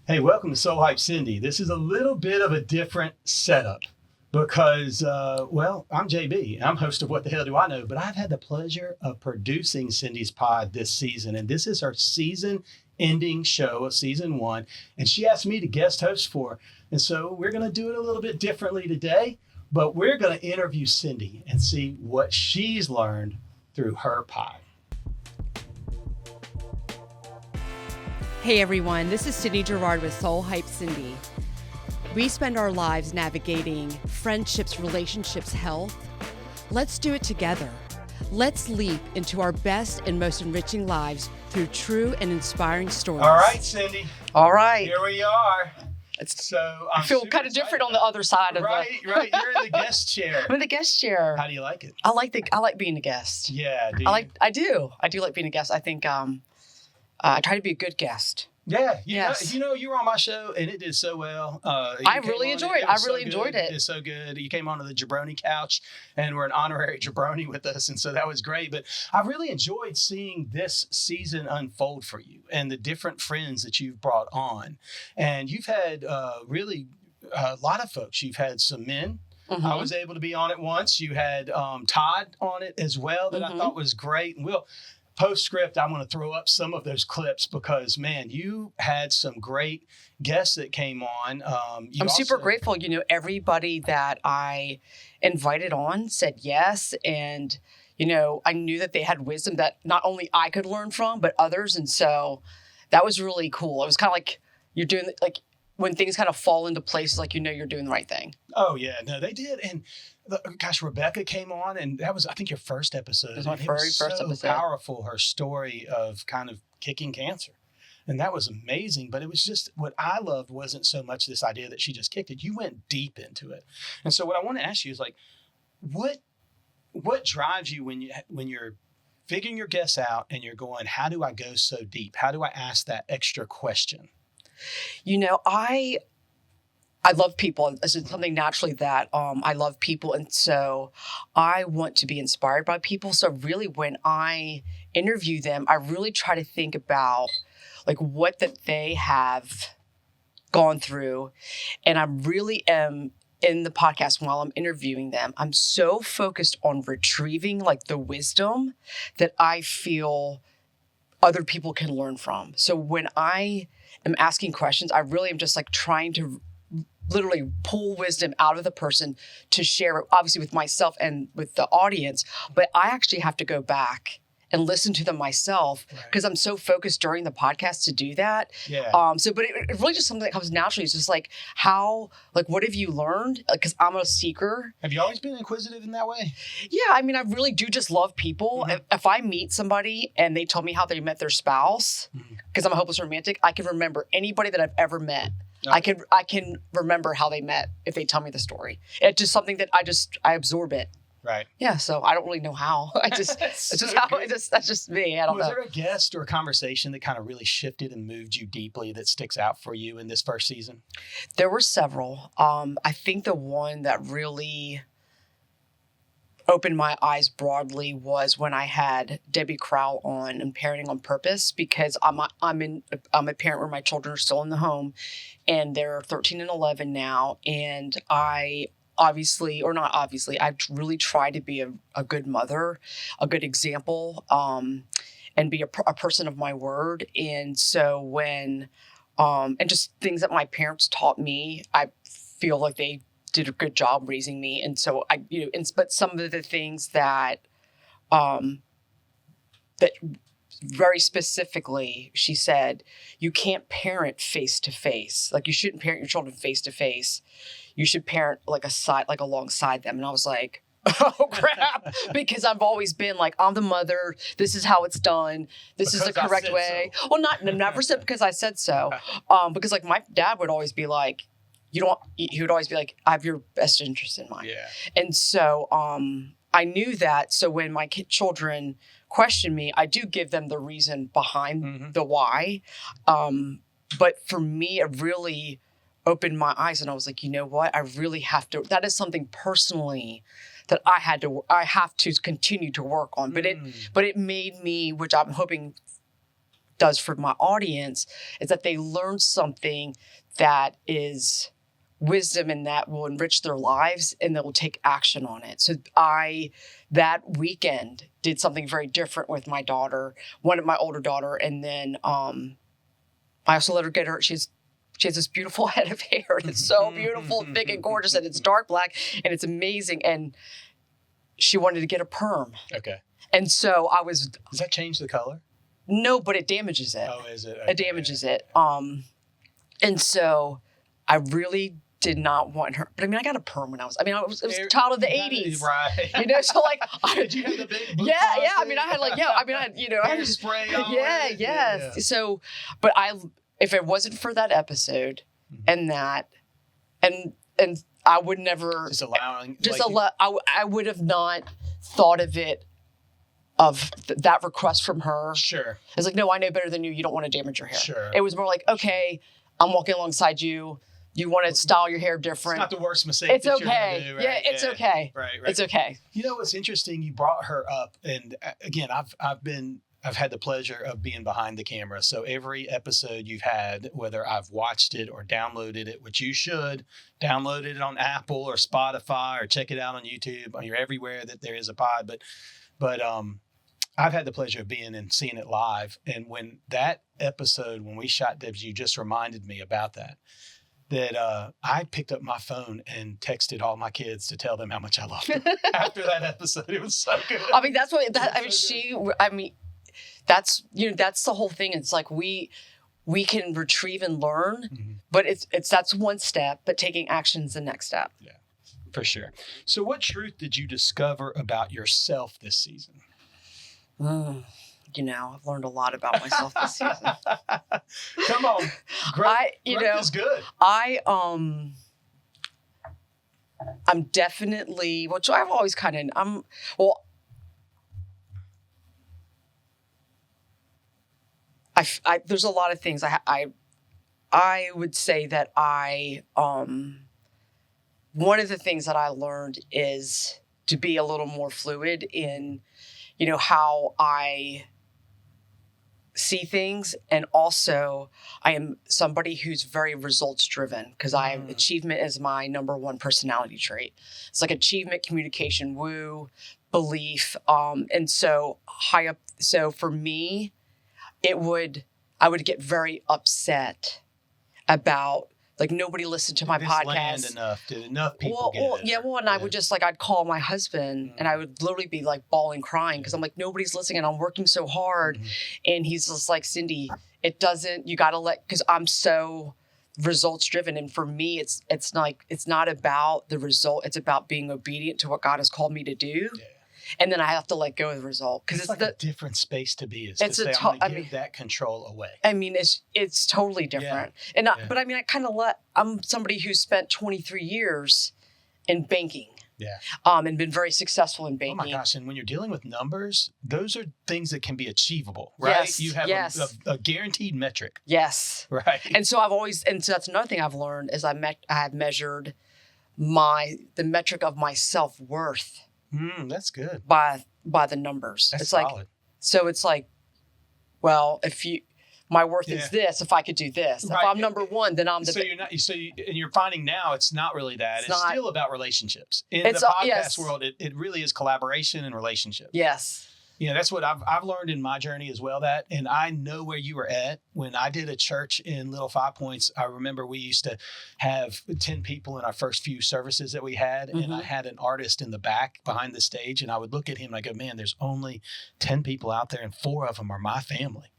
Hey, welcome to Soul Hype Cindy. This is a little bit of a different setup because, I'm JB. I'm host of What the Hell Do I Know, but I've had the pleasure of producing Cindy's pod this season, and this is her season ending show of season one, and she asked me to guest host for her. And so we're going to do it a little bit differently today, but we're going to interview Cindy and see what she's learned through her pod. Hey everyone, this is Cindy Garrard with Soul Hype Cindy. We spend our lives navigating friendships, relationships, health. Let's do it together. Let's leap into our best and most enriching lives through true and inspiring stories. All right, Cindy. All right. Here we are. I feel kind of different on the other side of Right. You're in the guest chair. I'm in the guest chair. How do you like it? I like being a guest. Yeah, do you? I do like being a guest. I think I try to be a good guest. Yeah, Yes. you were on my show and it did so well. I really enjoyed it. It's so good. You came onto the Jabroni couch and we're an honorary Jabroni with us, and so that was great. But I really enjoyed seeing this season unfold for you and the different friends that you've brought on. And you've had really a lot of folks. You've had some men. Mm-hmm. I was able to be on it once. You had Todd on it as well that I thought was great. And postscript, I'm going to throw up some of those clips because, man, you had some great guests that came on. I'm super grateful. Everybody that I invited on said yes. And, I knew that they had wisdom that not only I could learn from, but others. And so that was really cool. It was kind of like you're doing, like, when things kind of fall into place, like, you're doing the right thing. Oh, yeah. No, they did. And gosh, Rebecca came on, and that was, I think, your first episode. It was my very first episode. Powerful, her story of kind of kicking cancer. And that was amazing. But it was just, what I loved wasn't so much this idea that she just kicked it. You went deep into it. And so what I want to ask you is, like, what drives you when you're figuring your guests out and you're going, how do I go so deep? How do I ask that extra question? I love people. It's something naturally that I love people. And so I want to be inspired by people. So really when I interview them, I really try to think about like what that they have gone through. And I really am in the podcast while I'm interviewing them. I'm so focused on retrieving like the wisdom that I feel other people can learn from. So when I am asking questions, I really am just like trying to literally pull wisdom out of the person to share it, obviously with myself and with the audience. But I actually have to go back and listen to them myself because I'm so focused during the podcast to do that. Yeah. But it really just something that comes naturally. It's just like what have you learned? Because I'm a seeker. Have you always been inquisitive in that way? Yeah. I mean, I really do just love people. Mm-hmm. If I meet somebody and they tell me how they met their spouse, because I'm a hopeless romantic, I can remember anybody that I've ever met. Okay. I can remember how they met if they tell me the story. It's just something that I absorb it. Right. Yeah. So I don't really know how. That's just me. I don't know. Was there a guest or a conversation that kind of really shifted and moved you deeply that sticks out for you in this first season? There were several. I think the one that really opened my eyes broadly was when I had Debbie Crowell on and Parenting on Purpose, because I'm a parent where my children are still in the home and they're 13 and 11 now. And I really try to be a good mother, a good example, and be a person of my word. And so when, and just things that my parents taught me, I feel like they did a good job raising me. And so but some of the things that very specifically, she said, you can't parent face to face. Like, you shouldn't parent your children face to face. You should parent alongside them. And I was like, oh crap, because I've always been like, I'm the mother. This is how it's done. This is the correct way. So. Well, never said because I said so. Because like my dad would always be like, he would always be like, I have your best interest in mind. Yeah. And so I knew that. So when my children question me, I do give them the reason behind the why. But for me, it really opened my eyes, and I was like, you know what? I really have to. That is something personally that I have to continue to work on. But it made me, which I'm hoping does for my audience is that they learn something that is wisdom and that will enrich their lives and they will take action on it. So that weekend did something very different with my daughter, my older daughter. And then I also let her get she has this beautiful head of hair and it's so beautiful, thick and gorgeous, and it's dark black and it's amazing. And she wanted to get a perm. Okay. And so does that change the color? No, but it damages it. Oh, is it? Okay. It damages it. And so I really did not want her. But I mean, I got a perm when it was a child of the 80s. Right. You know, so like. Did you have the big Yeah. I mean, I had hairspray on. Yeah. So, but if it wasn't for that episode and that, and I would never. Just allowing. I would have not thought of it. Of that request from her. Sure. It's like, no, I know better than you. You don't want to damage your hair. Sure. It was more like, okay, I'm walking alongside you. You want to style your hair different. It's not the worst mistake. It's that okay. You're gonna do, right? Yeah, it's okay. Right. It's okay. You know what's interesting? You brought her up, and again, I've had the pleasure of being behind the camera. So every episode you've had, whether I've watched it or downloaded it, which you should, download it on Apple or Spotify or check it out on YouTube. You're everywhere that there is a pod, but I've had the pleasure of being and seeing it live. And when that episode, when we shot Debs, you just reminded me about that I picked up my phone and texted all my kids to tell them how much I loved them after that episode. It was so good. I mean, that's what that's the whole thing. It's like we can retrieve and learn, but that's one step, but taking action is the next step. Yeah, for sure. So what truth did you discover about yourself this season? I've learned a lot about myself this season. Come on. Growth is good. I'm definitely, which I've always there's a lot of things I would say that one of the things that I learned is to be a little more fluid in, how I see things. And also I am somebody who's very results driven because achievement is my number one personality trait. It's like achievement, communication, belief. And so high up. So for me, I would get very upset about like nobody listened to my podcast. Land enough? Did enough people get it? And I would just I'd call my husband and I would literally be like bawling, crying because I'm like, nobody's listening and I'm working so hard. And he's just like, Cindy, you got to because I'm so results driven. And for me, it's not about the result. It's about being obedient to what God has called me to do. Yeah. And then I have to let go of the result because it's like a different space to be. I'm going to give that control away. I mean, it's totally different. Yeah. But I mean, I'm somebody who spent 23 years in banking. Yeah. And been very successful in banking. Oh my gosh! And when you're dealing with numbers, those are things that can be achievable, right? Yes. You have a guaranteed metric. Yes. Right. And so that's another thing I've learned is I have measured the metric of my self-worth. That's good. By the numbers. That's it's solid. It's like, well, my worth is this. If I could do this, right. If I'm number one, then I'm the. And you're finding now it's not really that. It's still about relationships. In the podcast world, it really is collaboration and relationships. Yes. That's what I've learned in my journey as well. And I know where you were at when I did a church in Little Five Points. I remember we used to have 10 people in our first few services that we had. And I had an artist in the back behind the stage. And I would look at him and I go, man, there's only 10 people out there and 4 of them are my family.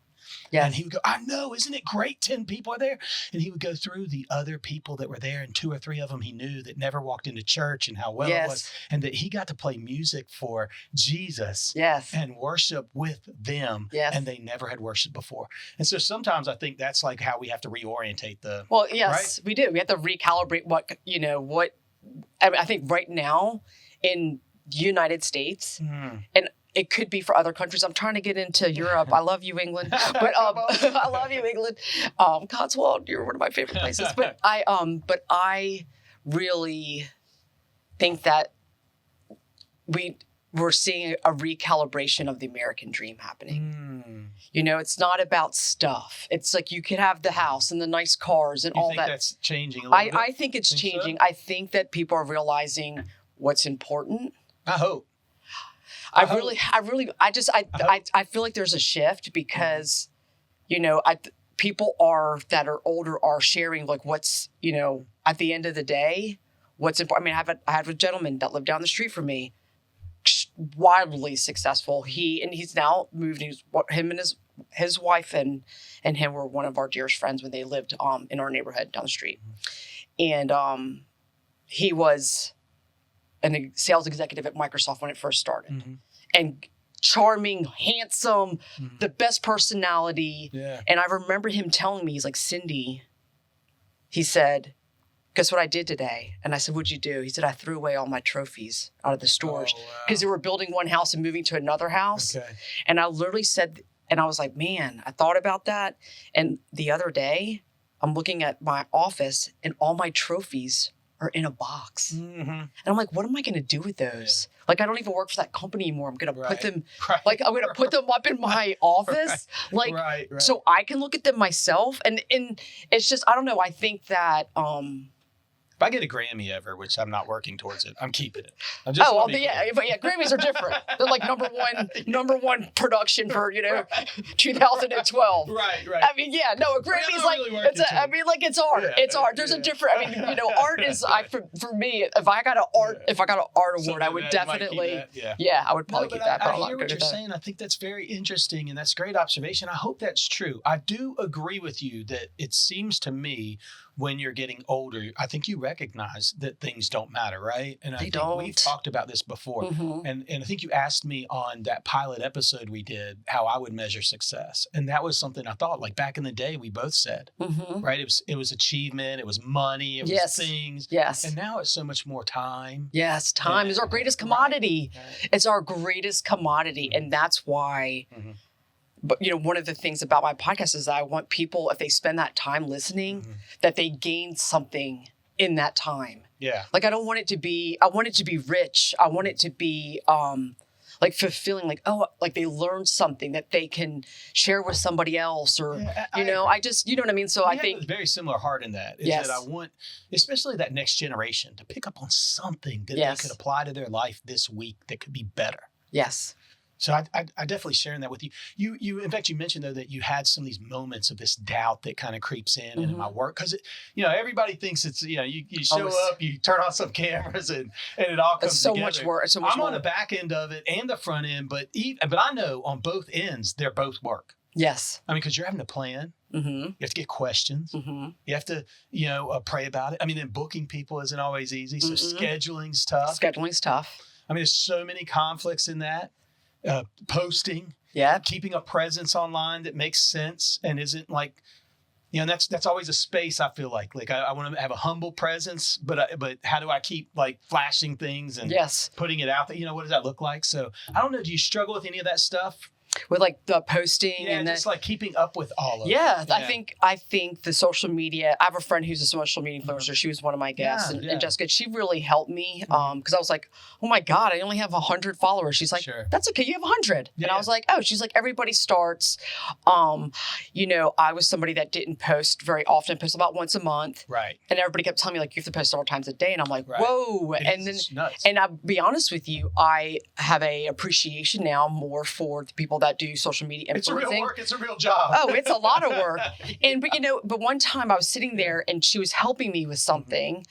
Yes. And he would go, I know, isn't it great? 10 people are there. And he would go through the other people that were there, and 2 or 3 of them he knew that never walked into church and how well it was. And that he got to play music for Jesus and worship with them. Yes. And they never had worshiped before. And so sometimes I think that's like how we have to reorientate Well, yes, right? We do. We have to recalibrate I think right now in the United States and it could be for other countries. I'm trying to get into Europe. I love you, England. But I love you, England. Cotswold, you're one of my favorite places. But I really think that we're seeing a recalibration of the American dream happening. You know, it's not about stuff. It's like you could have the house and the nice cars and You all think that. that's changing a little bit? I think it's changing. So? I think that people are realizing what's important. I hope. I feel like there's a shift because, you know, people that are older are sharing like what's, you know, at the end of the day, what's important. I mean, I have a gentleman that lived down the street from me, wildly successful. He's now moved. Him and his wife and him were one of our dearest friends when they lived in our neighborhood down the street, and he was a sales executive at Microsoft when it first started, and charming, handsome, the best personality. Yeah. And I remember him telling me, he's like, Cindy, he said, guess what I did today? And I said, what'd you do? He said, I threw away all my trophies out of the stores because they were building one house and moving to another house. Okay. And I literally said, and I was like, man, I thought about that. And the other day, I'm looking at my office and all my trophies are in a box. And I'm like, what am I going to do with those? Yeah. Like, I don't even work for that company anymore. I'm going to put them, like, I'm going to put them up in my office. Like, so I can look at them myself. And it's just, I don't know. I think that, if I get a Grammy ever, which I'm not working towards it, I'm keeping it. But yeah, Grammys are different. They're like number one production for 2012. Right. I mean, yeah, no, a Grammy's like really it's art. Yeah, it's art. There's a different. I mean, art is for me. If I got an art award, I would definitely. I would probably keep that. I hear what you're saying. I think that's very interesting, and that's a great observation. I hope that's true. I do agree with you that it seems to me, when you're getting older, I think you recognize that things don't matter, right? And I think we've talked about this before. And I think you asked me on that pilot episode we did how I would measure success. And that was something I thought, like back in the day, we both said, right? It was achievement, it was money, it was things. Yes. And now it's so much more time. Yes, time is our greatest commodity. Right. It's our greatest commodity. And that's why... But, one of the things about my podcast is that I want people, if they spend that time listening, that they gain something in that time. Yeah. Like, I want it to be rich. I want it to be, like fulfilling, like they learned something that they can share with somebody else or, I just, you know what I mean? So I think. Have a very similar heart in that. Is that I want, especially that next generation, to pick up on something that they could apply to their life this week that could be better. Yes. So I definitely sharing that with you. You in fact, you mentioned though that you had some of these moments of this doubt that kind of creeps in my work because everybody thinks it's you show up, you turn on some cameras and it all comes so together. Much work. So much I'm more. On the back end of it and the front end, but I know on both ends they're both work. Yes. I mean, because you're having to plan. You have to get questions. You have to pray about it. I mean, then booking people isn't always easy. So scheduling's tough. I mean, there's so many conflicts in that. Posting, keeping a presence online that makes sense and isn't like, that's always a space I feel like I want to have a humble presence, but how do I keep like flashing things and putting it out there? What does that look like? So I don't know. Do you struggle with any of that stuff? With like the posting and just like keeping up with all of it. Yeah, I think the social media. I have a friend who's a social media influencer. She was one of my guests, and Jessica. She really helped me because I was like, oh my God, I only have 100 followers. She's like, that's okay, you have 100. And I was like, oh, she's like, everybody starts. I was somebody that didn't post very often. Post about once a month. Right. And everybody kept telling me like you have to post several times a day, and I'm like, whoa. It's nuts. And I'll be honest with you, I have a appreciation now more for the people that do social media influencing. It's a real work. It's a real job. Oh, it's a lot of work. But one time I was sitting there and she was helping me with something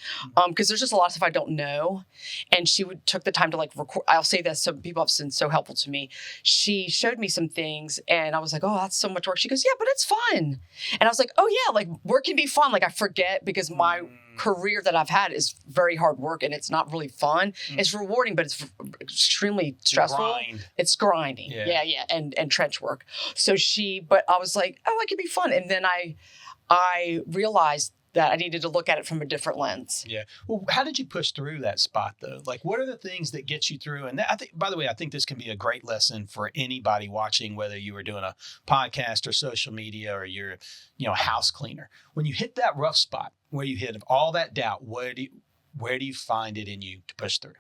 because there's just a lot of stuff I don't know. And she took the time to like record. I'll say this. So people have been so helpful to me. She showed me some things and I was like, oh, that's so much work. She goes, yeah, but it's fun. And I was like, oh yeah, like work can be fun. Like I forget because my career that I've had is very hard work and it's not really fun. It's rewarding, but it's extremely stressful. It's grinding. Yeah. And trench work. But I was like, oh, it could be fun. And then I realized that I needed to look at it from a different lens. Yeah. Well, how did you push through that spot though? Like, what are the things that get you through? And I think, by the way, I think this can be a great lesson for anybody watching, whether you were doing a podcast or social media or you're, a house cleaner. When you hit that rough spot where you hit all that doubt, where do you find it in you to push through?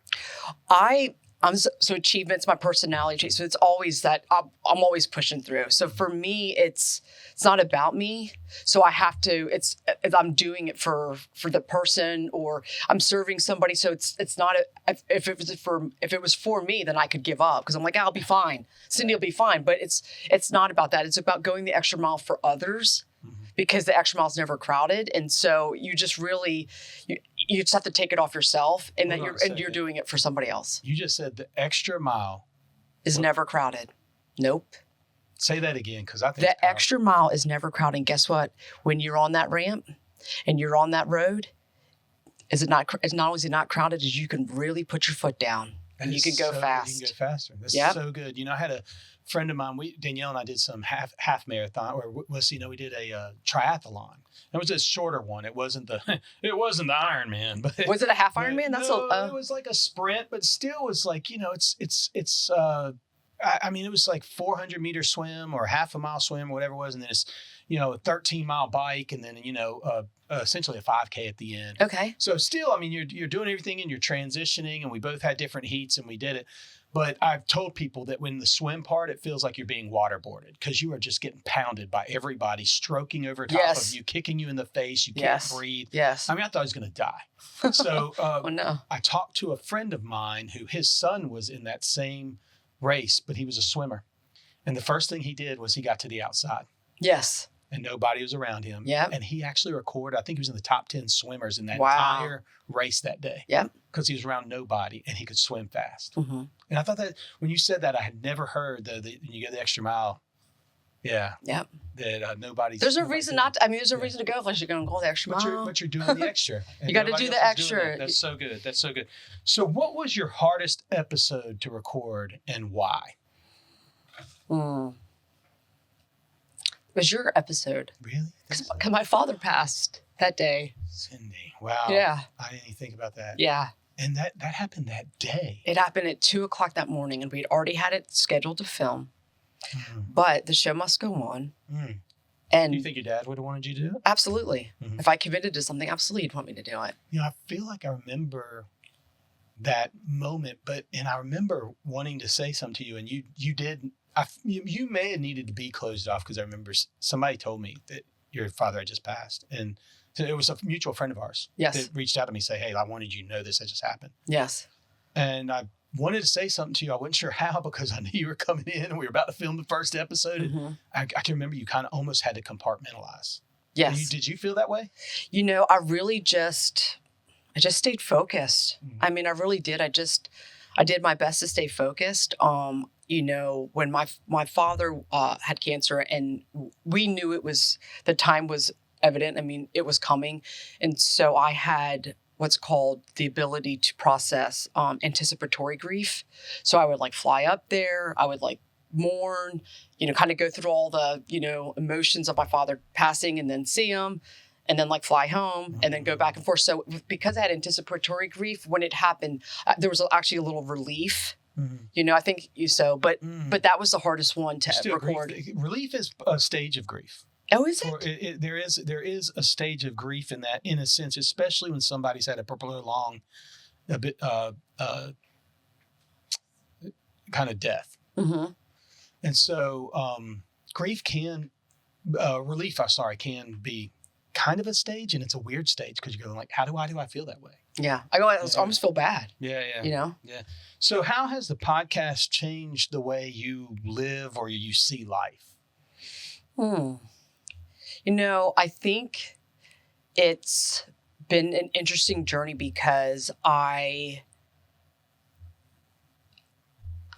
So achievement's my personality. So it's always that I'm always pushing through. So for me, it's not about me. So I have to, if I'm doing it for the person, or I'm serving somebody. So it's not, if it was for me, then I could give up, because I'm like, I'll be fine. Cindy will be fine. But it's not about that. It's about going the extra mile for others, because the extra mile is never crowded. And so you just really, you just have to take it off yourself, and you're doing it for somebody else. You just said the extra mile is never crowded. Nope. Say that again, because I think the extra mile is never crowded. And guess what? When you're on that ramp and you're on that road, it's not only is it not crowded, as you can really put your foot down and you can go fast. You can go faster. That's so good. I had a friend of mine, Danielle and I did some half marathon, or we did a triathlon. It was a shorter one. It wasn't the Ironman, but was it a half Ironman? It was like a sprint, but still was like, it's it was like 400-meter swim or half a mile swim or whatever it was, and then it's a 13-mile bike, and then essentially a 5K at the end. Okay. So still, you're doing everything, and you're transitioning, and we both had different heats, and we did it. But I've told people that when the swim part, it feels like you're being waterboarded, because you are just getting pounded by everybody stroking over top of you, kicking you in the face. You can't breathe. Yes. I thought I was going to die. So oh, no. I talked to a friend of mine who his son was in that same race, but he was a swimmer. And the first thing he did was he got to the outside. Yes. And nobody was around him. Yeah. And he actually recorded, I think he was in the top 10 swimmers in that entire race that day. Yeah. Because he was around nobody and he could swim fast. Mm-hmm. And I thought that when you said that, I had never heard when you go the extra mile. Yeah. Yeah. That nobody's. There's a reason not to, there's a reason to go unless you're going to go the extra mile. But you're doing the extra. You got to do the extra. That's so good. That's so good. So what was your hardest episode to record, and why? It was your episode. Really? Because my father passed that day. Cindy. Wow. Yeah. I didn't even think about that. Yeah. And that happened that day. It happened at 2:00 that morning, and we'd already had it scheduled to film. Mm. But the show must go on. Mm. And do you think your dad would have wanted you to do it? Absolutely. Mm-hmm. If I committed to something, absolutely he'd want me to do it. I feel like I remember that moment, and I remember wanting to say something to you, and you did. You may have needed to be closed off, because I remember somebody told me that your father had just passed, and so it was a mutual friend of ours that reached out to me, say, "Hey, I wanted you to know this had just happened." Yes. And I wanted to say something to you. I wasn't sure how, because I knew you were coming in and we were about to film the first episode. Mm-hmm. And I can remember you kind of almost had to compartmentalize. Yes. Did you feel that way? I really just stayed focused. Mm-hmm. I really did. I did my best to stay focused. When my father had cancer, and we knew the time was evident. It was coming. And so I had what's called the ability to process anticipatory grief. So I would fly up there. I would mourn, kind of go through all the, emotions of my father passing, and then see him, and then fly home, and then go back and forth. So because I had anticipatory grief, when it happened, there was actually a little relief. Mm-hmm. I think but that was the hardest one to record. Relief is a stage of grief. Oh, is it? There is a stage of grief in that, in a sense, especially when somebody's had a prolonged, kind of death. Mm-hmm. And so relief can be kind of a stage, and it's a weird stage, because you're going how do I feel that way? Yeah. I almost feel bad. Yeah. Yeah. So how has the podcast changed the way you live or you see life? I think it's been an interesting journey, because I've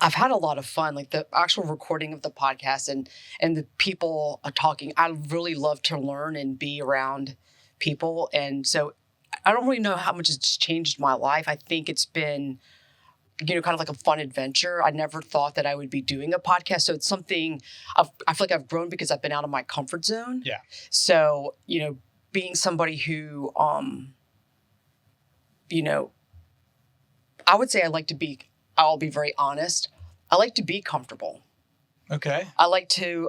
had a lot of fun, the actual recording of the podcast and the people talking. I really love to learn and be around people. And so I don't really know how much it's changed my life. I think it's been, kind of a fun adventure. I never thought that I would be doing a podcast. So it's something I feel like I've grown, because I've been out of my comfort zone. Yeah. So, being somebody who, I would say I'll be very honest. I like to be comfortable. Okay. I like to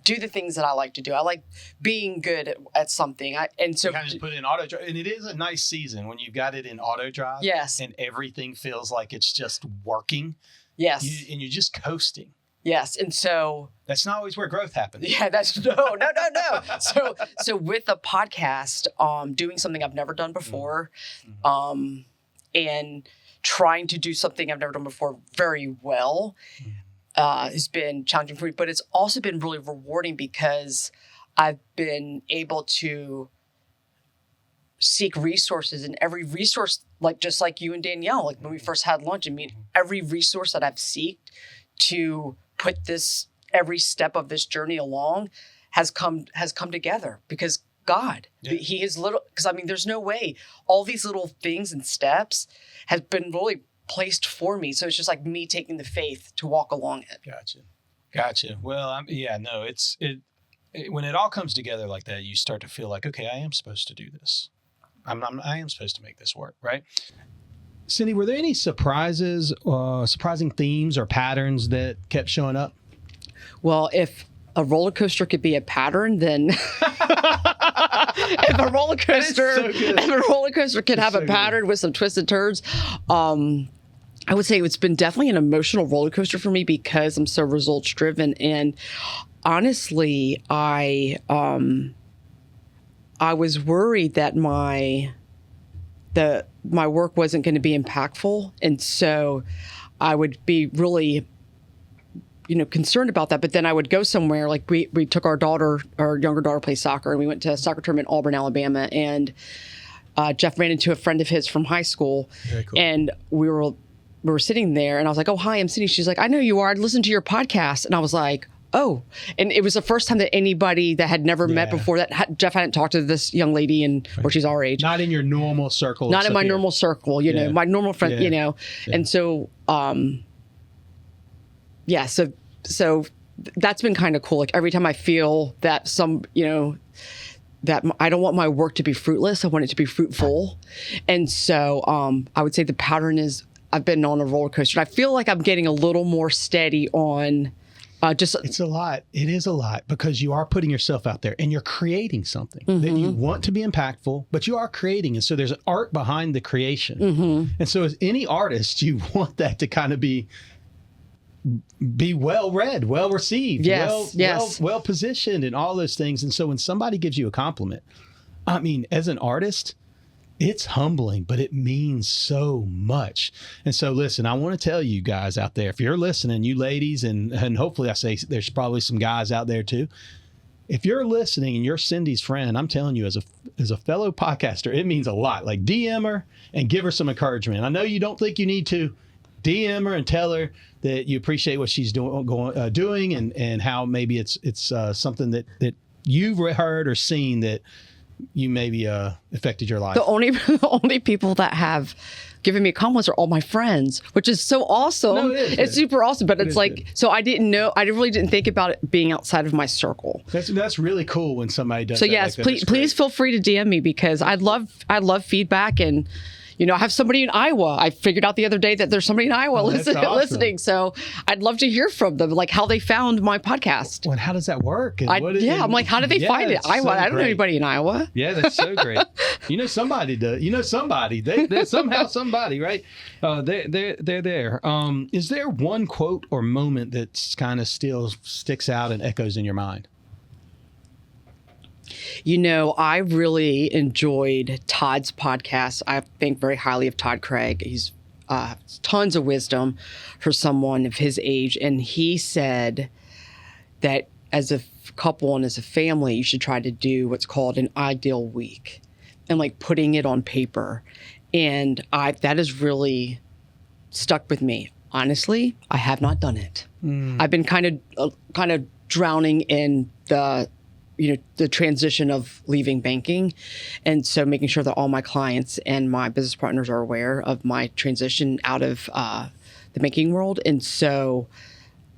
do the things that I like to do. I like being good at something. And so you kind of just put it in auto drive, and it is a nice season when you've got it in auto drive. Yes. And everything feels like it's just working. Yes. And you're just coasting. Yes. And so that's not always where growth happens. Yeah, that's no. So with a podcast, doing something I've never done before, and trying to do something I've never done before very well, has been challenging for me, but it's also been really rewarding because I've been able to seek resources, and every resource, like just like you and Danielle, like when we first had lunch, I mean, every resource that I've sought to put this, every step of this journey along has come together because God, he is little, because I mean, there's no way all these little things and steps has been really placed for me. So it's just like me taking the faith to walk along it. Gotcha. Well, it's when it all comes together like that, you start to feel like, okay, I am supposed to do this. I am supposed to make this work, right? Cindy, were there any surprises, surprising themes or patterns that kept showing up? Well, if a roller coaster could be a pattern, then if a roller coaster could have a pattern with some twists and turns, I would say it's been definitely an emotional roller coaster for me because I'm so results driven. And honestly, I was worried that my work wasn't going to be impactful, and so I would be really, concerned about that. But then I would go somewhere, like we took our younger daughter play soccer, and we went to a soccer tournament in Auburn, Alabama, and Jeff ran into a friend of his from high school. Very cool. And we were sitting there, and I was like, "Oh, hi, I'm Cindy." She's like, "I know you are. I'd listened to your podcast," and I was like, oh, and it was the first time that anybody that had never met before that Jeff hadn't talked to this young lady where she's our age. Not in your normal circle. Not in my normal circle, my normal friend, And so, so that's been kind of cool. Like every time I feel that that I don't want my work to be fruitless, I want it to be fruitful. And so I would say the pattern is I've been on a roller coaster. I feel like I'm getting a little more steady on it's a lot. It is a lot because you are putting yourself out there and you're creating something that you want to be impactful, but you are creating. And so there's an art behind the creation. And so as any artist, you want that to kind of be well read, well received, well positioned and all those things. And so when somebody gives you a compliment, I mean, as an artist, it's humbling, but it means so much. And so, listen, I want to tell you guys out there, if you're listening, you ladies, and hopefully I say there's probably some guys out there too. If you're listening and you're Cindy's friend, I'm telling you, as a fellow podcaster, it means a lot. Like DM her and give her some encouragement. I know you don't think you need to. DM her and tell her that you appreciate what she's doing and how maybe it's something that you've heard or seen that you maybe affected your life. The only people that have given me compliments are all my friends, which is so awesome. No, it's super awesome, but it's like, so I didn't know, I really didn't think about it being outside of my circle. That's really cool when somebody does that. So yes, please feel free to DM me because I love feedback. And I have somebody in Iowa. I figured out the other day that there's somebody in Iowa listening. So I'd love to hear from them, like how they found my podcast. Well, and how does that work? I'm like, how did they find it? Iowa. I don't know anybody in Iowa. Yeah, that's so great. Somebody does. Somebody. They're somehow somebody, right? They're there. Is there one quote or moment that kind of still sticks out and echoes in your mind? I really enjoyed Todd's podcast. I think very highly of Todd Craig. He's tons of wisdom for someone of his age. And he said that as a couple and as a family, you should try to do what's called an ideal week and like putting it on paper. And that has really stuck with me. Honestly, I have not done it. I've been kind of drowning in the transition of leaving banking. And so making sure that all my clients and my business partners are aware of my transition out of the banking world. And so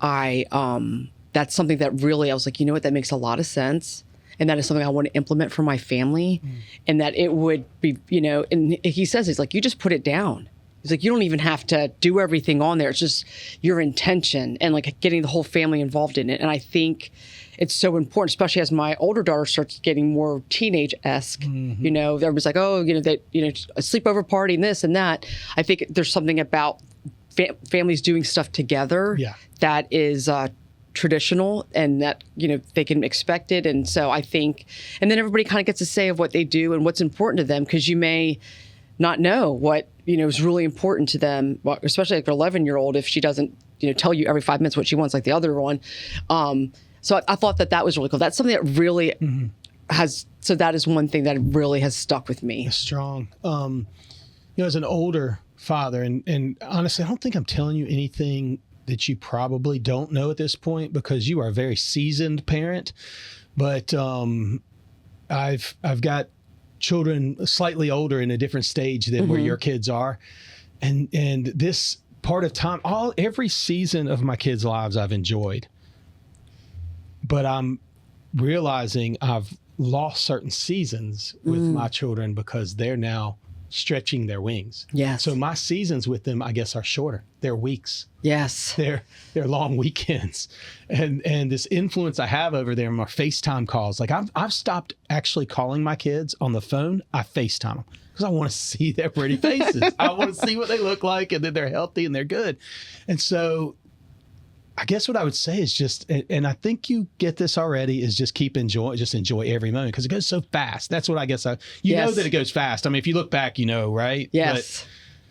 that's something that really, I was like, that makes a lot of sense. And that is something I want to implement for my family. And that it would be, and he says, he's like, you just put it down. He's like, you don't even have to do everything on there. It's just your intention and like getting the whole family involved in it. And I think it's so important, especially as my older daughter starts getting more teenage-esque. Mm-hmm. You know, everybody's like, oh, you know, that, you know, a sleepover party and this and that. I think there's something about families doing stuff together that is traditional, and that, you know, they can expect it. And so I think, and then everybody kind of gets a say of what they do and what's important to them, because you may not know what, you know, is really important to them, especially like an 11-year-old, if she doesn't, you know, tell you every 5 minutes what she wants like the other one. So I thought that was really cool. That's something that really has, so that is one thing that really has stuck with me. That's strong. You know, as an older father, and honestly, I don't think I'm telling you anything that you probably don't know at this point, because you are a very seasoned parent. But I've got children slightly older in a different stage than where your kids are. And this part of time, every season of my kids' lives I've enjoyed. But I'm realizing I've lost certain seasons with my children because they're now stretching their wings. Yes. So my seasons with them, I guess, are shorter. They're weeks. Yes. They're long weekends. And this influence I have over them are FaceTime calls. Like I've stopped actually calling my kids on the phone. I FaceTime them because I want to see their pretty faces. I want to see what they look like, and that they're healthy and they're good. And so I guess what I would say is just, and I think you get this already, is just enjoy every moment, because it goes so fast. That's what I guess you know that it goes fast. I mean, if you look back, you know, right? Yes.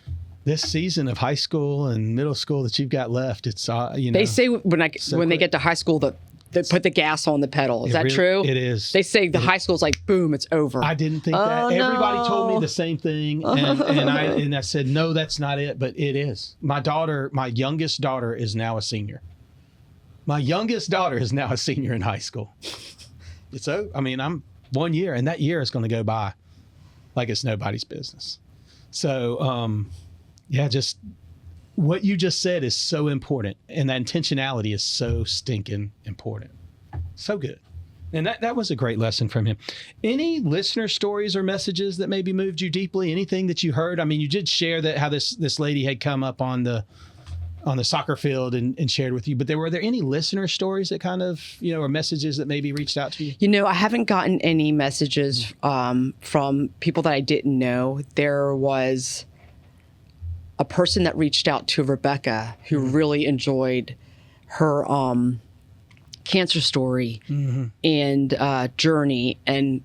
But this season of high school and middle school that you've got left, it's, you know. They say when they get to high school, they put the gas on the pedal. Is that true? It is. They say the high school's like, boom, it's over. I didn't think that. Everybody told me the same thing. And I said, no, that's not it. But it is. My youngest daughter is now a senior. My youngest daughter is now a senior in high school. So, I mean, I'm 1 year, and that year is going to go by like it's nobody's business. So, just what you just said is so important. And that intentionality is so stinking important. So good. And that was a great lesson from him. Any listener stories or messages that maybe moved you deeply? Anything that you heard? I mean, you did share that how this lady had come up on the soccer field and shared with you, but were there any listener stories that kind of, you know, or messages that maybe reached out to you? You know, I haven't gotten any messages from people that I didn't know. There was a person that reached out to Rebecca who really enjoyed her cancer story and journey, and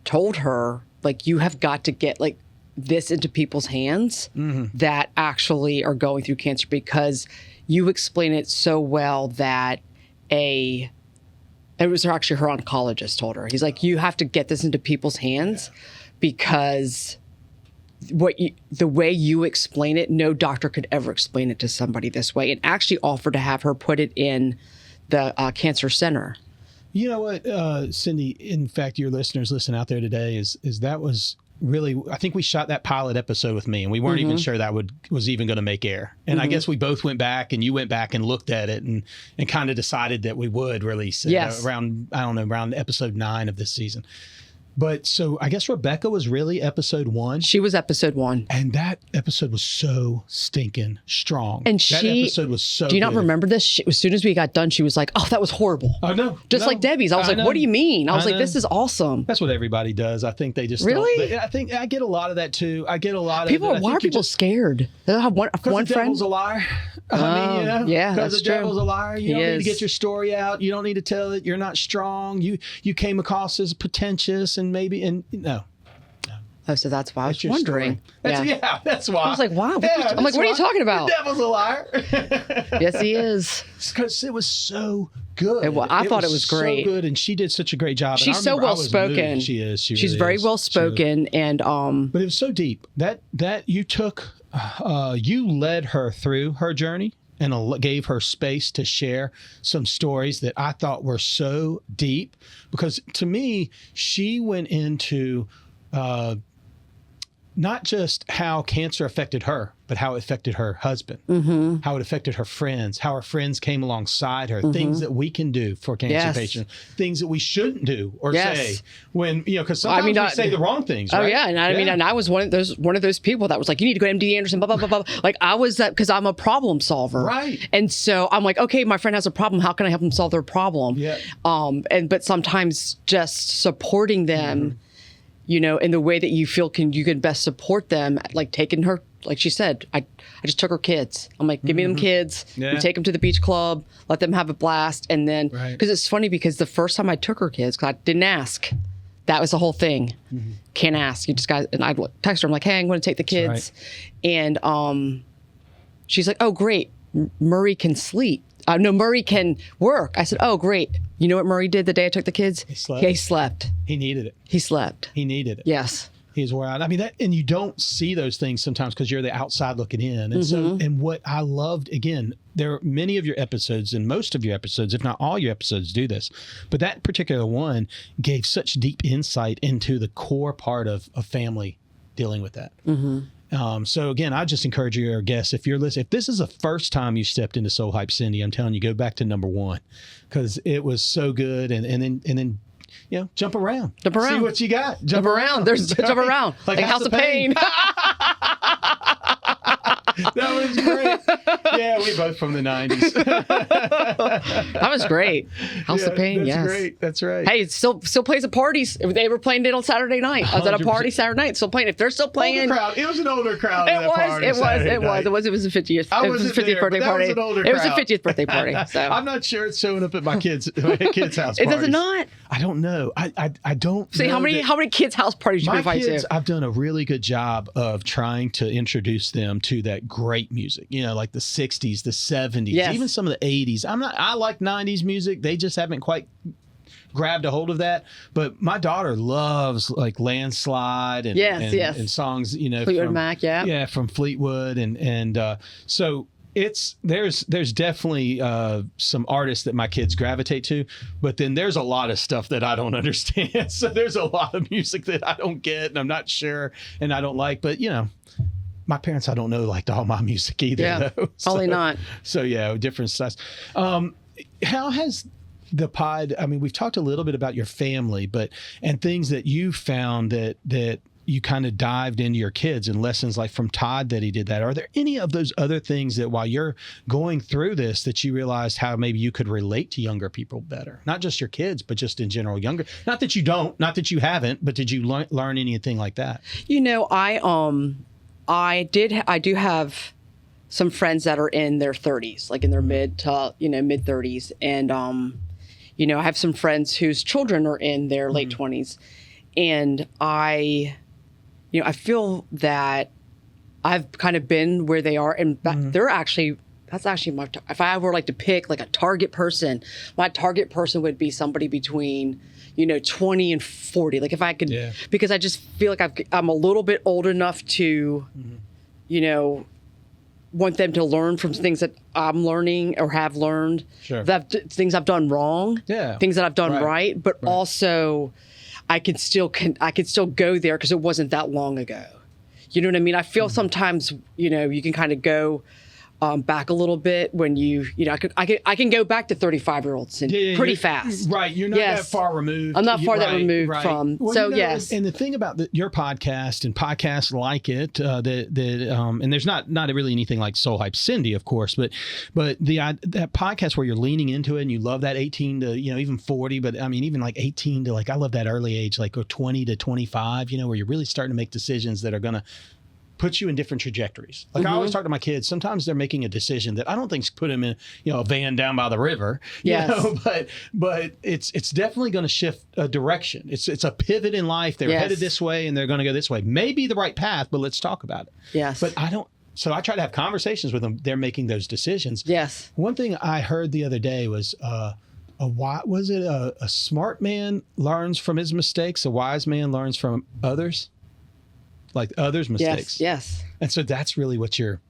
told her, like, you have got to get like this into people's hands that actually are going through cancer, because you explain it so well that it was actually her oncologist told her. He's like, you have to get this into people's hands, because the way you explain it, no doctor could ever explain it to somebody this way, and actually offered to have her put it in the cancer center. You know what, Cindy, in fact, your listeners listen out there today is that was really, I think we shot that pilot episode with me, and we weren't even sure that was even going to make air. And I guess we both went back, and you went back and looked at it and kind of decided that we would release it around episode 9 of this season. But so I guess Rebecca was really episode 1. She was episode 1. And that episode was so stinking strong. And that episode was so Do you not good. remember this? As soon as we got done, she was like, oh, that was horrible. Oh, no. Just like Debbie's. I was like, what do you mean? I was like, this is awesome. That's what everybody does. I think they just Really? don't. I think I get a lot of that too. I get a lot of people. Why are people scared? They have one the friend. Devil's a liar. I mean, you know, yeah, because that's the devil's a liar. You don't need to get your story out. You don't need to tell it. You're not strong. You came across as pretentious and no. Oh, so that's why I was wondering. That's why. I was like, wow. Yeah, I'm like, what are you talking about? The devil's a liar. Yes, he is. Because it was so good. I thought it was great. So good, and she did such a great job. She's so well spoken. She is. She's really very well spoken, and But it was so deep that you took, you led her through her journey and gave her space to share some stories that I thought were so deep, because to me, she went into not just how cancer affected her, but how it affected her husband, how it affected her friends, how her friends came alongside her, things that we can do for cancer patients, things that we shouldn't do or say when, because sometimes we say the wrong things, right? Oh, yeah. And I mean, and I was one of those people that was like, you need to go to MD Anderson, blah, blah, blah, blah. Like I was that because I'm a problem solver. Right. And so I'm like, okay, my friend has a problem. How can I help them solve their problem? Yeah. But sometimes just supporting them, in the way that you feel you can best support them, like taking her, like she said, I just took her kids. I'm like, give me them kids. Yeah. We take them to the beach club, let them have a blast. And then, because it's funny because the first time I took her kids, because I didn't ask, that was the whole thing. Can't ask. You just got, and I text her, I'm like, hey, I'm going to take the kids. Right. And she's like, oh, great. Murray can sleep. No, Murray can work. I said, oh, great. You know what Murray did the day I took the kids? He slept. He slept. He needed it. He slept. He needed it. Yes. He's where I mean, and you don't see those things sometimes because you're the outside looking in. And so, and what I loved, again, there are many of your episodes and most of your episodes, if not all your episodes, do this. But that particular one gave such deep insight into the core part of a family dealing with that. So again, I just encourage your guests, if you're listening, if this is the first time you stepped into Soul Hype Cindy, I'm telling you, go back to number 1 because it was so good. And then jump around. Jump around. See what you got. Jump around. There's jump around. Like House of Pain. That was great. Yeah, we both from the 90s. That was great. House of Pain, that's great. That's right. Hey, it still plays at parties. They were playing it on Saturday night. I was at a party 100%. Saturday night. Still playing. If they're still playing, Older crowd. It was an older crowd. It was a 50th. I It was a wasn't 50th there, birthday but that party. was an older It was a crowd. 50th birthday party. So I'm not sure it's showing up at my kids' house. It does it not? I don't know. I don't. See know how many kids' house parties you my invite kids, to? I've done a really good job of trying to introduce them to that great music. Like the 60s, the 70s, even some of the 80s. I like 90s music. They just haven't quite grabbed a hold of that. But my daughter loves like Landslide and songs, Fleetwood Mac, from Fleetwood and so there's definitely some artists that my kids gravitate to, but then there's a lot of stuff that I don't understand. So there's a lot of music that I don't get and I'm not sure and I don't like, but my parents, I don't know, liked all my music either. Though. Probably not. So different styles. How has the pod, I mean, we've talked a little bit about your family, and things that you found that you kind of dived into your kids and lessons like from Todd that he did that. Are there any of those other things that while you're going through this that you realized how maybe you could relate to younger people better? Not just your kids, but just in general younger. Not that you don't, not that you haven't, but did you learn anything like that? I do have some friends that are in their 30s, like in their mid 30s. And, I have some friends whose children are in their late 20s. And I feel that I've kind of been where they are. And that's actually if I were like to pick like a target person, my target person would be somebody between 20 and 40. Like if I could, because I just feel like I'm a little bit old enough to, want them to learn from things that I'm learning or have learned. Sure. Things I've done wrong. Yeah. Things that I've done right. But also, I can still go there because it wasn't that long ago. You know what I mean? I feel sometimes you can kind of go back a little bit when I can go back to 35-year-olds pretty fast. Right. You're not that far removed. I'm not far that removed from. Well, so yes. And the thing about your podcast and podcasts like it, and there's not really anything like Soul Hype Cindy, of course, but that podcast where you're leaning into it and you love that 18 to even 40, but I mean even like 18 to I love that early age like 20 to 25, where you're really starting to make decisions that are gonna put you in different trajectories. Like I always talk to my kids, sometimes they're making a decision that I don't think's put them in, a van down by the river, but it's definitely going to shift a direction. It's a pivot in life. They're headed this way and they're going to go this way. Maybe the right path, but let's talk about it. Yes. But so I try to have conversations with them. They're making those decisions. Yes. One thing I heard the other day was, a smart man learns from his mistakes. A wise man learns from others. Like others' mistakes. Yes. And so that's really what you're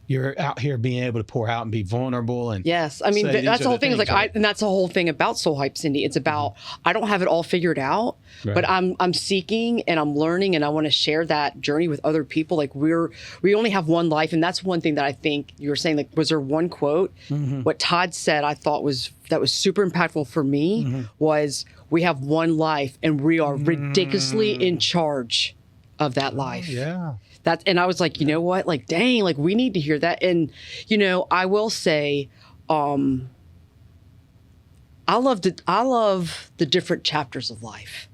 you're out here being able to pour out and be vulnerable. And Yes. I mean, say these that's are the whole the thing. Is things, like, right? and that's the whole thing about Soul Hype, Cindy. It's about, I don't have it all figured out, Right. but I'm seeking and I'm learning, and I want to share that journey with other people. Like we only have one life. And that's one thing that I think you were saying, like, was there one quote? What Todd said, I thought was super impactful for me was, we have one life and we are ridiculously in charge of that life. Yeah. And I was like, you know what? Like, dang, like, we need to hear that. And, you know, I will say, I love the different chapters of life.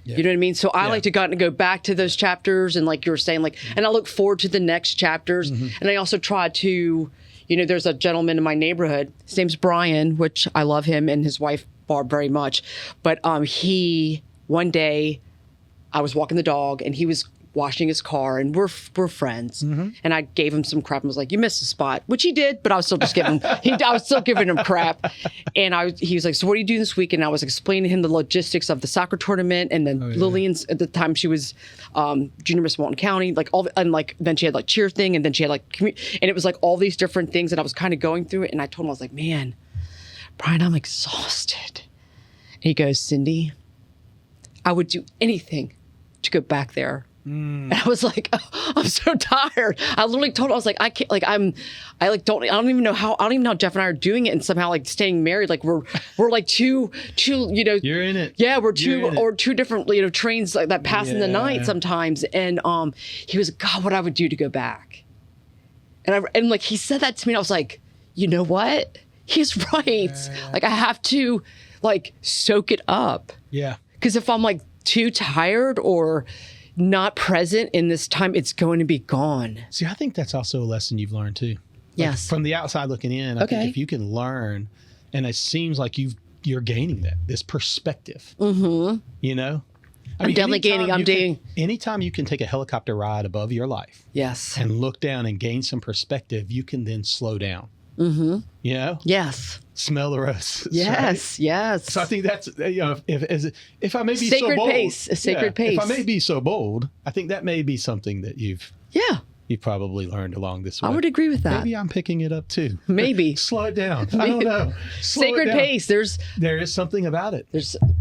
Yeah. You know what I mean? So I Yeah. like to go back to those chapters, and like you were saying, like, and I look forward to the next chapters. And I also try to, you know, there's a gentleman in my neighborhood. His name's Brian, which I love him, and his wife Barb very much. But one day I was walking the dog, and he was washing his car, and we're friends. And I gave him some crap and was like, "You missed a spot," which he did, but I was still just giving I was still giving him crap. And he was like, "So what are you doing this week?" And I was explaining to him the logistics of the soccer tournament, and then Lillian's, at the time she was junior Miss Walton County, like then she had like cheer thing, and then she had like and it was like all these different things, and I was kind of going through it. And I told him, I was like, "Man, Brian, I'm exhausted." And he goes, "Cindy, I would do anything to go back there." And I was like, "Oh, I'm so tired." I literally told him, I was like, "I can't, like, I don't even know how Jeff and I are doing it, and somehow like staying married. Like we're like two, you know, You're in it. yeah, we're You're in it. two two different, you know, trains like that pass in the night sometimes." And he was, "God, what I would do to go back." And like, he said that to me, and I was like, you know what? He's right. Like, I have to like soak it up. Yeah. Because if I'm like too tired or not present in this time, it's going to be gone. See, I think that's also a lesson you've learned too. Like, Yes. from the outside looking in, I Okay. think if you can learn, and it seems like you're gaining this perspective. You know? I'm definitely gaining. Anytime you can take a helicopter ride above your life Yes. and look down and gain some perspective, you can then slow down. You know? Yes. Smell the roses. Yes. Right? Yes. So I think that's, you know, if I may be Sacred so bold. pace, a sacred pace. If I may be so bold, I think that may be something that you've probably learned along this way. I would agree with that. Maybe I'm picking it up too. Maybe. Slow it down. I don't know. Slow it Sacred down. pace. There is something about it.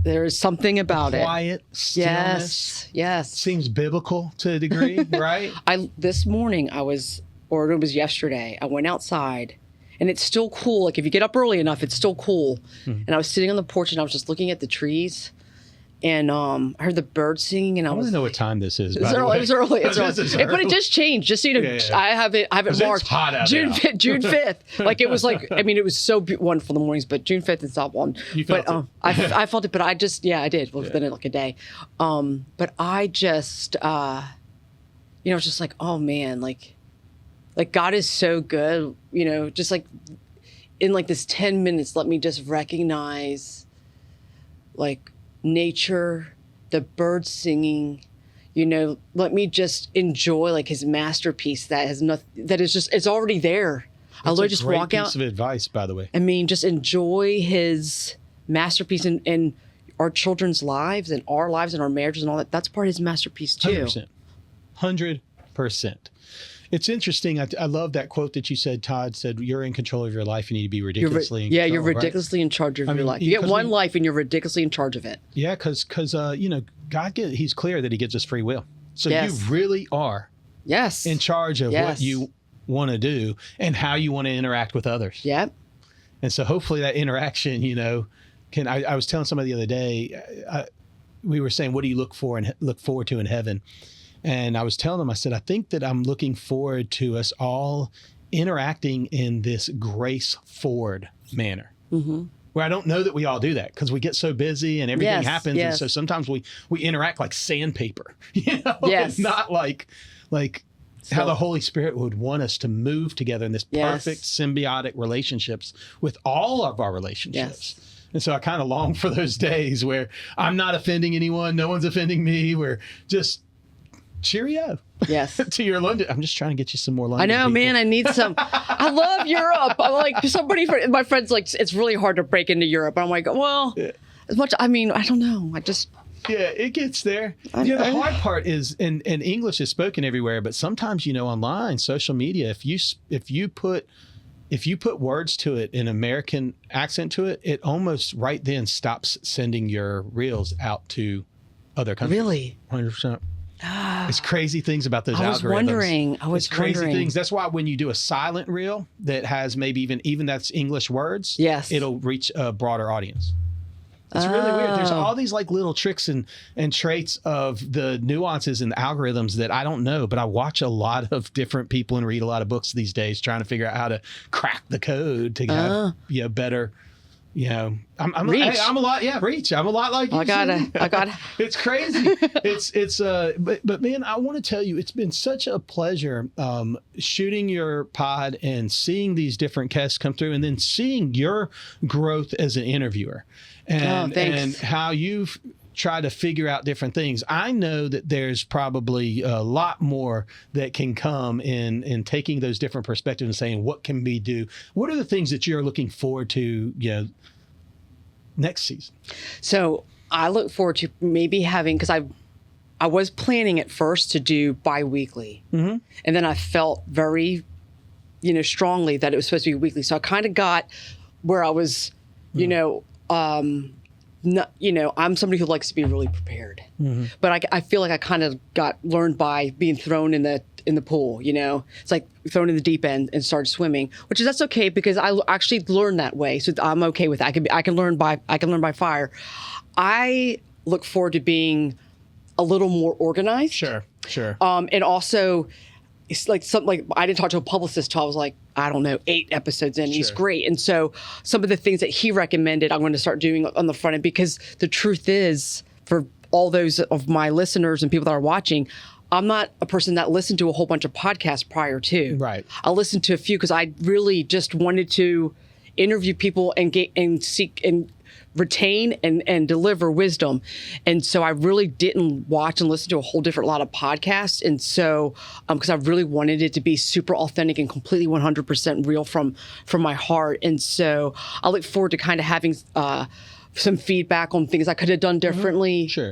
There is something about it. Quiet, stillness. Yes. Seems biblical to a degree, right? This morning it was yesterday, I went outside, and it's still cool. Like, if you get up early enough, it's still cool. And I was sitting on the porch, and I was just looking at the trees, and I heard the birds singing, and I I want was. to know what time this is. It was early. It's early. But it just changed. Just so you know, Yeah, yeah. I have it 'Cause marked. it's hot out June now. 5th, June 5th. Like, it was like, I mean, it was so wonderful in the mornings, but June 5th is not one. You felt it. I felt it, but I just, I did within like a day. But I just, it's just like, oh man, like God is so good, you know, just like in like this 10 minutes, let me just recognize like nature, the birds singing, you know, let me just enjoy like his masterpiece that has nothing, that is just, it's already there. I'll literally just walk out. Piece of advice, by the way. I mean, just enjoy his masterpiece and our children's lives and our lives and our marriages and all that. That's part of his masterpiece too. 100%. 100%. It's interesting. I love that quote that you said. Todd said, "You're in control of your life. You need to be ridiculously in control." You're ridiculously in charge of your life. You get one life and you're ridiculously in charge of it. Yeah, because you know, he's clear that he gives us free will. So Yes. you really are in charge of what you want to do and how you want to interact with others. Yep. And so hopefully that interaction, you know, I was telling somebody the other day, we were saying, what do you look forward to in heaven? And I was telling them, I said, I think that I'm looking forward to us all interacting in this grace forward manner. Where I don't know that we all do that because we get so busy and everything happens. And so sometimes we interact like sandpaper, you know, it's not like how the Holy Spirit would want us to move together in this perfect symbiotic relationships with all of our relationships. And so I kind of long for those days where I'm not offending anyone. No one's offending me. We're just cheerio. Yes. To your London. I'm just trying to get you some more London. I know, people. man. I need some. I love Europe. I'm like, my friend's like, it's really hard to break into Europe. I'm like, well, as much, I mean, I don't know. it gets there. The hard part is, and English is spoken everywhere, but sometimes, online, social media, if you put words to it, an American accent to it, it almost right then stops sending your reels out to other countries. Really? 100%. It's crazy things about those algorithms. I was crazy wondering. things. That's why when you do a silent reel that has maybe even that's English words, yes, it'll reach a broader audience. It's really weird. There's all these like little tricks and traits of the nuances and the algorithms that I don't know, but I watch a lot of different people and read a lot of books these days trying to figure out how to crack the code to have better. I'm reach. I'm a lot. Yeah, reach. I'm a lot like you. I gotta. It's crazy. But man, I want to tell you, it's been such a pleasure shooting your pod and seeing these different guests come through, and then seeing your growth as an interviewer, and how you've tried to figure out different things. I know that there's probably a lot more that can come in taking those different perspectives and saying, what can we do? What are the things that you're looking forward to, next season? So I look forward to maybe having, because I was planning at first to do bi-weekly. Mm-hmm. And then I felt very, strongly that it was supposed to be weekly. So I kind of got where I was, I'm somebody who likes to be really prepared, but I feel like I kind of learned by being thrown in the pool. It's like thrown in the deep end and started swimming, that's okay because I actually learned that way, so I'm okay with that. I can learn by fire. I look forward to being a little more organized. Sure. And also, it's like something like I didn't talk to a publicist till I was like, I don't know, 8 episodes in. Sure. He's great. And so some of the things that he recommended, I'm going to start doing on the front end, because the truth is, for all those of my listeners and people that are watching, I'm not a person that listened to a whole bunch of podcasts prior to. Right. I listened to a few because I really just wanted to interview people and seek and retain and deliver wisdom. And so I really didn't watch and listen to a whole different lot of podcasts. And so, because I really wanted it to be super authentic and completely 100% real from my heart. And so I look forward to kind of having some feedback on things I could have done differently. Sure.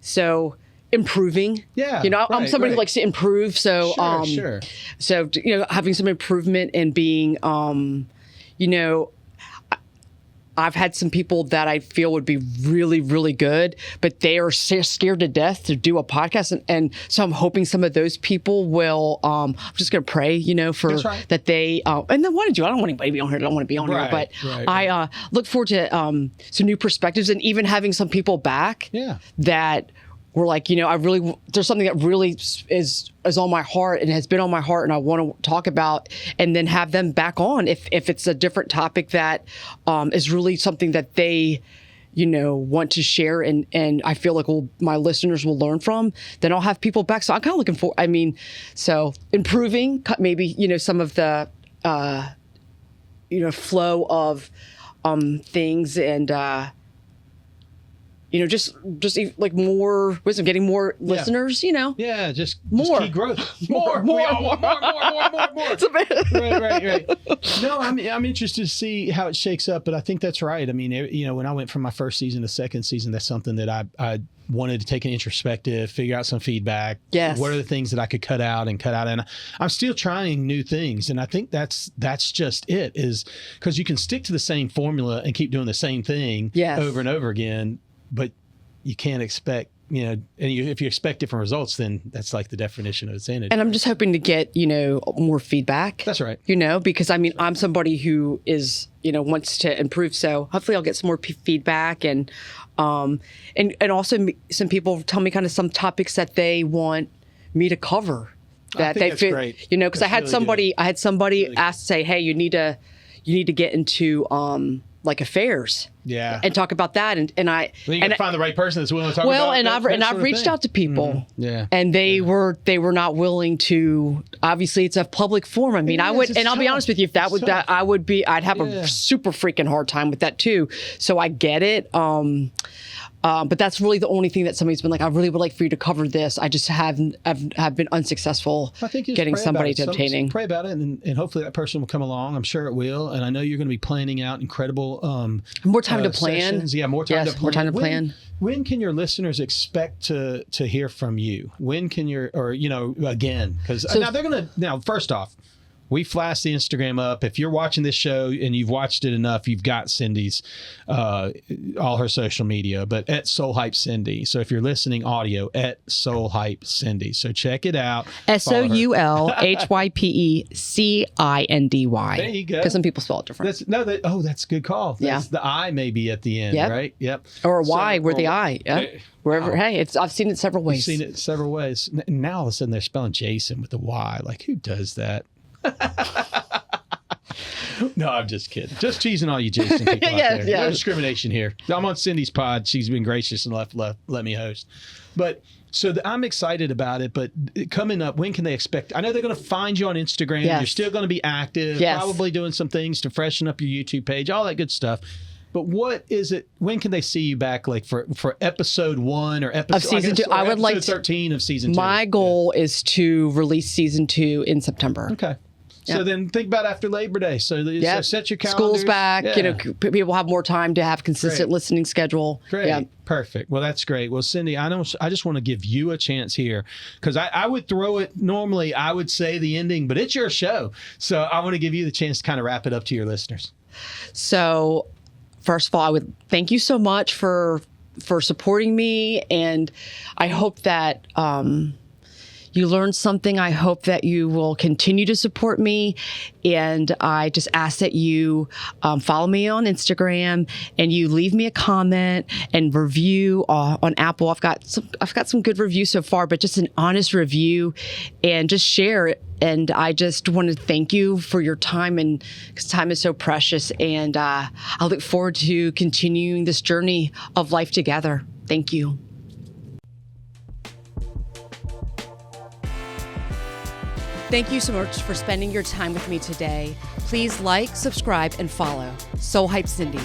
So improving. Yeah. I'm somebody who likes to improve. So, sure. So, having some improvement and being, I've had some people that I feel would be really, really good, but they are scared to death to do a podcast. And so I'm hoping some of those people will, I'm just going to pray, for that they, and then what did you? I don't want anybody to be on here. I don't want to be on here, but I look forward to some new perspectives and even having some people back that were like, there's something that really is on my heart and has been on my heart and I want to talk about, and then have them back on if it's a different topic that is really something that they, want to share and I feel like my listeners will learn from, then I'll have people back. So I'm kind of looking for, so improving maybe, some of the, flow of things and, just like more wisdom, getting more listeners, Yeah, just key growth. More. Right. No, I'm interested to see how it shakes up, but I think that's right. I mean, when I went from my first season to second season, that's something that I wanted to take an introspective, figure out some feedback. Yes. What are the things that I could cut out? And I'm still trying new things. And I think that's just it, is because you can stick to the same formula and keep doing the same thing over and over again. But you can't expect, if you expect different results, then that's like the definition of insanity. And I'm just hoping to get, more feedback. That's right. Because I'm somebody who is, wants to improve. So hopefully I'll get some more feedback and also some people tell me kind of some topics that they want me to cover. That they feel, great. Because I had somebody really ask, say, hey, you need to get into, like affairs, and talk about that, and I. Then you got to find the right person that's willing to talk about. Well, and I've reached out to people, and they were not willing to. Obviously, it's a public forum. I mean, I would, and I'll be honest with you, if I'd have a super freaking hard time with that too. So I get it. But that's really the only thing that somebody's been like, I really would like for you to cover this. I just have been unsuccessful I think you just getting pray somebody about it. to obtaining. Pray about it, and hopefully that person will come along. I'm sure it will. And I know you're going to be planning out incredible More time to plan. sessions. Yeah, more time Yes, to plan. more time to plan. When can your listeners expect to hear from you? When can again? Because now first off, we flash the Instagram up. If you're watching this show and you've watched it enough, you've got Cindy's, all her social media, but at Soul Hype Cindy. So if you're listening audio, at Soul Hype Cindy. So check it out. SOULHYPECINDY. There you go. Because some people spell it different. That's a good call. The I may be at the end, Yep. right? Yep. Or a Y where the I. Yeah. Wherever. Hey, I've seen it several ways. You've seen it several ways. Now all of a sudden they're spelling Jason with a Y. Like, who does that? No, I'm just kidding. Just teasing all you Jason people out there. Yeah. No discrimination here. I'm on Cindy's pod. She's been gracious and let me host. But so I'm excited about it. But coming up, when can they expect? I know they're going to find you on Instagram. Yes. You're still going to be active. Yes. Probably doing some things to freshen up your YouTube page. All that good stuff. But what is it? When can they see you back? Like for episode 1 or episode of season 2? I would like episode 13 of season 2. My goal is to release season 2 in September. Okay. So Yeah. then think about after Labor Day. So set your calendars. School's back. Yeah. People have more time to have consistent Great. listening schedule. Great. Yeah. Perfect. Well, that's great. Well, Cindy, I just want to give you a chance here because I would throw it. Normally, I would say the ending, but it's your show. So I want to give you the chance to kind of wrap it up to your listeners. So, first of all, I would thank you so much for supporting me, and I hope that you learned something. I hope that you will continue to support me, and I just ask that you follow me on Instagram and you leave me a comment and review on Apple. I've got some good reviews so far, but just an honest review, and just share it. And I just want to thank you for your time, and because time is so precious. And I look forward to continuing this journey of life together. Thank you. Thank you so much for spending your time with me today. Please like, subscribe, and follow Soul Hype Cindy.